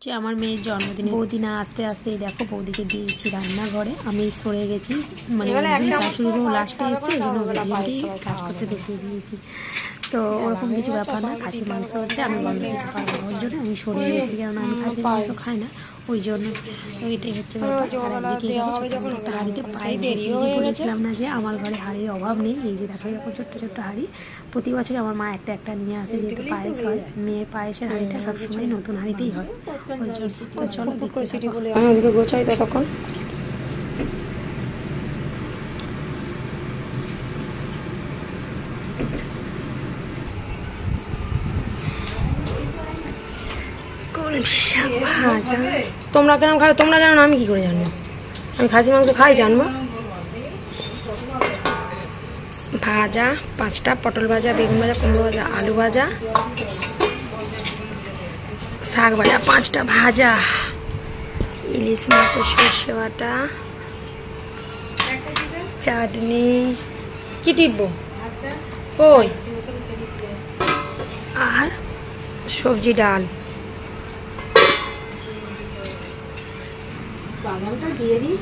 যে আমার মেয়ের জন্মদিনে বৌদি না আস্তে আস্তে দেখো বৌদিকে দিয়েছি রান্নাঘরে। আমি সরে গেছি, মানে দুই শাশুড়ি লাস্টে এসছে, এই জন্য কাজ করতে দেখিয়ে দিয়েছি। তো ওরকম কিছু ব্যাপার না, খাসির মাংস হচ্ছে, আমি বন্ধ দিতে পারবো না, ওই জন্য আমি সরে গেছি, কারণ আমি খাসির মাংস খাই না, ওই জন্য। এটাই হচ্ছে একটা হাঁড়িতে পায়েস বলেছিলাম না যে আমার ঘরে হাঁড়ির অভাব নেই। এই যে দেখো এরকম ছোট্ট ছোট্ট হাঁড়ি, প্রতি বছরই আমার মা একটা একটা নিয়ে আসে, যেহেতু পায়েস হয়, মেয়ের পায়েসের হাঁড়িটা সবসময় নতুন হাঁড়িতেই হয়, ওই জন্য। তো চলো দেখতে বলে আমি ওদিকে গোছাই ততক্ষণ। তোমরা কেন খাবে? তোমরা জানো না, আমি কি করে জানবো? আমি খাসি মাংস খাই, জানবো। ভাজা 5টা, পটল ভাজা, বেগুন ভাজা, কুমড়ো ভাজা, আলু ভাজা, শাক ভাজা 5টা ভাজা, ইলিশ মাছের সর্ষে বাটা, চাটনি। কি টিপবো? ওই আর সবজি ডাল। বাদামটা দিয়ে দিই।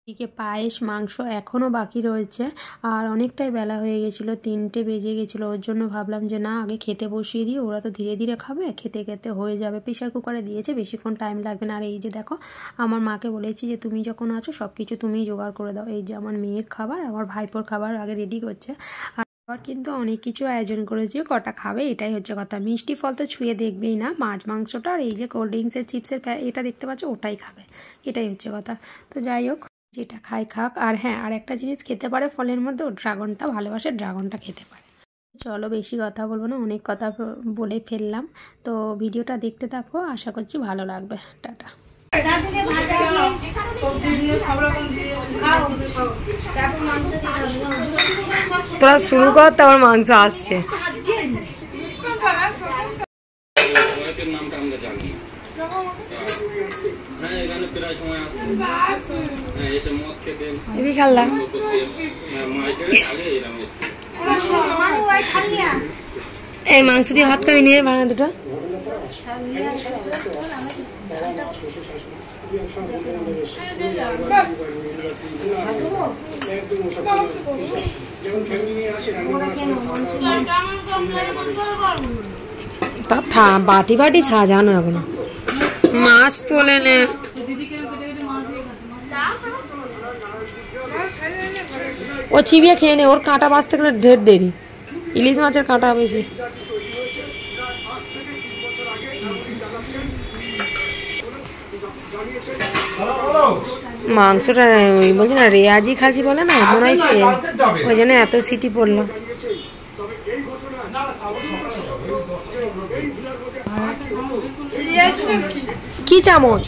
এদিকে পায়েস মাংস এখনও বাকি রয়েছে, আর অনেকটাই বেলা হয়ে গেছিলো, 3টে বেজে গেছিলো। ওর জন্য ভাবলাম যে না, আগে খেতে বসিয়ে দিই, ওরা তো ধীরে ধীরে খাবে, খেতে খেতে হয়ে যাবে। প্রেশার কুকারে দিয়েছে, বেশিক্ষণ টাইম লাগবে না। আর এই যে দেখো, আমার মাকে বলেছি যে তুমি যখন আছো সব কিছু তুমিই জোগাড় করে দাও। এই যে আমার মেয়ের খাবার, আমার ভাইপোর খাবার আগে রেডি করছে। আবার কিন্তু অনেক কিছু আয়োজন করেছি, কটা খাবে এটাই হচ্ছে কথা। মিষ্টি ফল তো ছুঁয়ে দেখবেই না, মাছ মাংসটা আর এই যে কোল্ড ড্রিঙ্কসের চিপসের এটা দেখতে পাচ্ছ, ওটাই খাবে, এটাই হচ্ছে কথা। তো যাই হোক, যেটা খাই খাক। আর হ্যাঁ, আর একটা জিনিস খেতে পারে ফলের মধ্যে, ও ড্রাগনটা ভালোবাসে, ড্রাগনটা খেতে পারে। চলো বেশি কথা বলবো না, অনেক কথা বলে ফেললাম। তো ভিডিওটা দেখতে থাকো, আশা করছি ভালো লাগবে। টাটা। তোরা শুরু কর, তারপর মাংস আসছে। এই মাংস দিয়ে ভাত খাবি নিয়ে বানা দুটো। বাটি বাটি সাজানো এখনো, মাছ তোলে নে। ও চিবিয়ে খেয়ে নে, ওর কাঁটা বাঁচতে গেলে ঢের দেরি। ইলিশ মাছের কাঁটা বেশি। মাংসটা ওই বলছি না, রেয়াজি খাসি বলে না, মনে হয় সে, ওই জন্য এত সিটি পড়লো। কি চামচ?